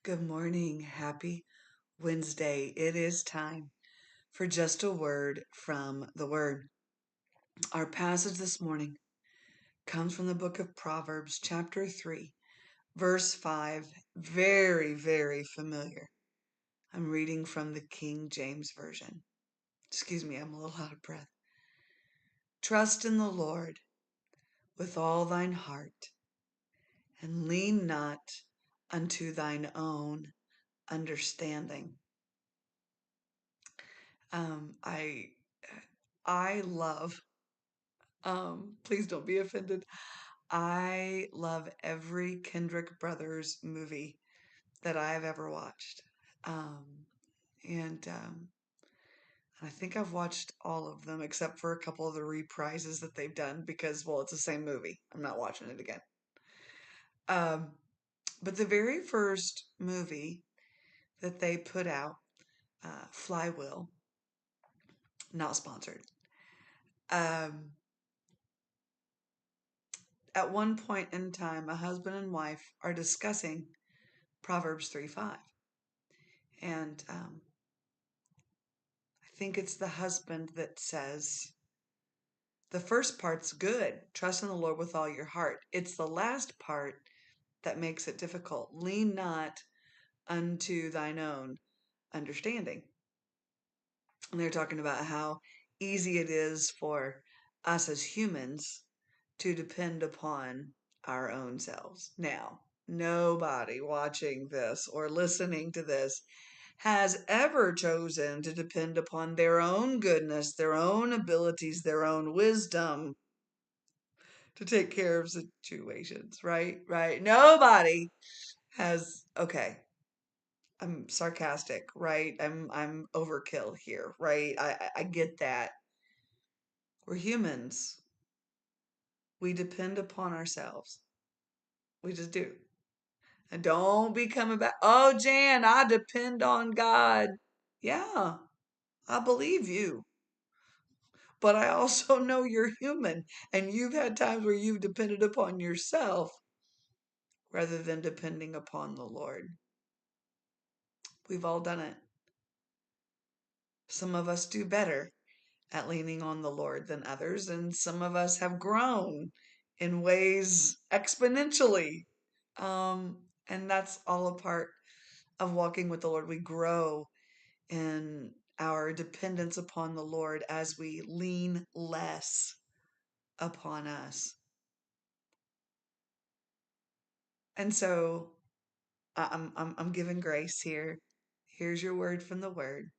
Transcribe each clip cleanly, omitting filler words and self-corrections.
Good morning. Happy Wednesday. It is time for just a word from the Word. Our passage this morning comes from the book of Proverbs, chapter 3, verse 5. Very, very familiar. I'm reading from the King James Version. Excuse me, I'm a little out of breath. Trust in the Lord with all thine heart, and lean not unto thine own understanding. Um, I I love please don't be offended. I love every Kendrick Brothers movie that I've ever watched. Um, and I think I've watched all of them except for a couple of the reprises that they've done because, well, it's the same movie. I'm not watching it again. Um, but the very first movie that they put out, Flywheel, not sponsored. Um, at one point in time, a husband and wife are discussing Proverbs 3:5. And I think it's the husband that says, the first part's good. Trust in the Lord with all your heart. It's the last part that makes it difficult. Lean not unto thine own understanding. And they're talking about how easy it is for us as humans to depend upon our own selves. Now, nobody watching this or listening to this has ever chosen to depend upon their own goodness, their own abilities, their own wisdom to take care of situations, right? Right. Nobody has, okay. I'm sarcastic, right? I'm overkill here, right? I get that. We're humans. We depend upon ourselves. We just do. And don't be coming back. Oh, Jan, I depend on God. Yeah, I believe you. But I also know you're human and you've had times where you've depended upon yourself rather than depending upon the Lord. We've all done it. Some of us do better at leaning on the Lord than others, and some of us have grown in ways exponentially. And that's all a part of walking with the Lord. We grow in our dependence upon the Lord as we lean less upon us. And so I'm giving grace here. Here's your word from the Word,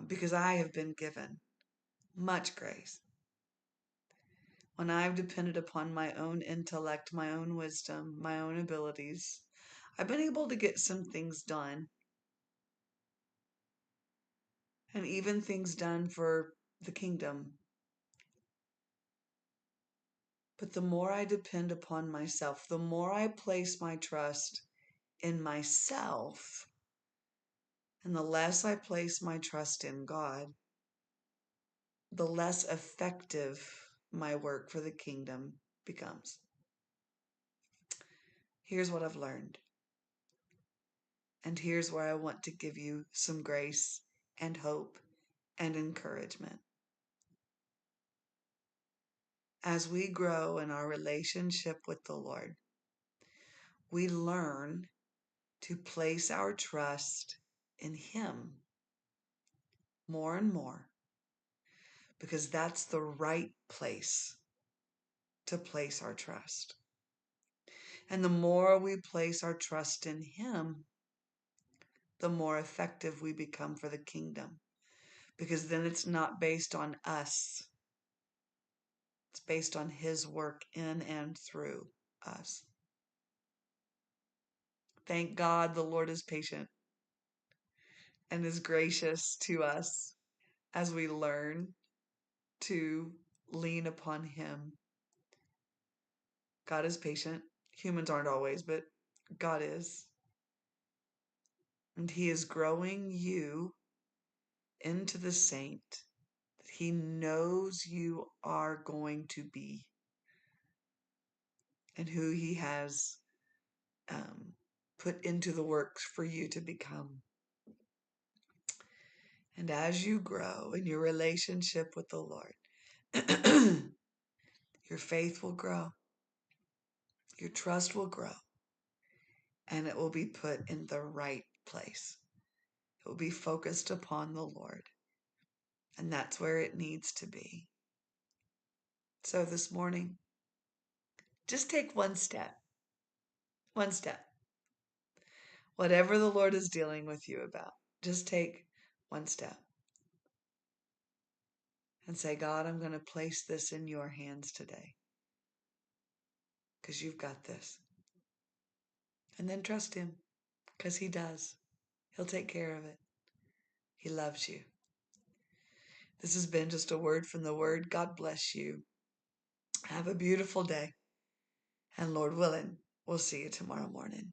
because I have been given much grace when I've depended upon my own intellect, my own wisdom, my own abilities. I've been able to get some things done, and even things done for the kingdom. But the more I depend upon myself, the more I place my trust in myself, and the less I place my trust in God, the less effective my work for the kingdom becomes. Here's what I've learned, and here's where I want to give you some grace and hope and encouragement. As we grow in our relationship with the Lord, we learn to place our trust in Him more and more because that's the right place to place our trust. And the more we place our trust in Him, the more effective we become for the kingdom. Because then it's not based on us, it's based on His work in and through us. Thank God the Lord is patient and is gracious to us as we learn to lean upon Him. God is patient. Humans aren't always, but God is. And He is growing you into the saint that He knows you are going to be and who He has put into the works for you to become. And as you grow in your relationship with the Lord, your faith will grow, your trust will grow, and it will be put in the right place. It will be focused upon the Lord, and that's where it needs to be. So this morning, just take one step. One step. Whatever the Lord is dealing with you about, just take one step and say, God, I'm going to place this in your hands today because you've got this. And then trust him because he does. He'll take care of it. He loves you. This has been just a word from the Word. God bless you. Have a beautiful day. And Lord willing, we'll see you tomorrow morning.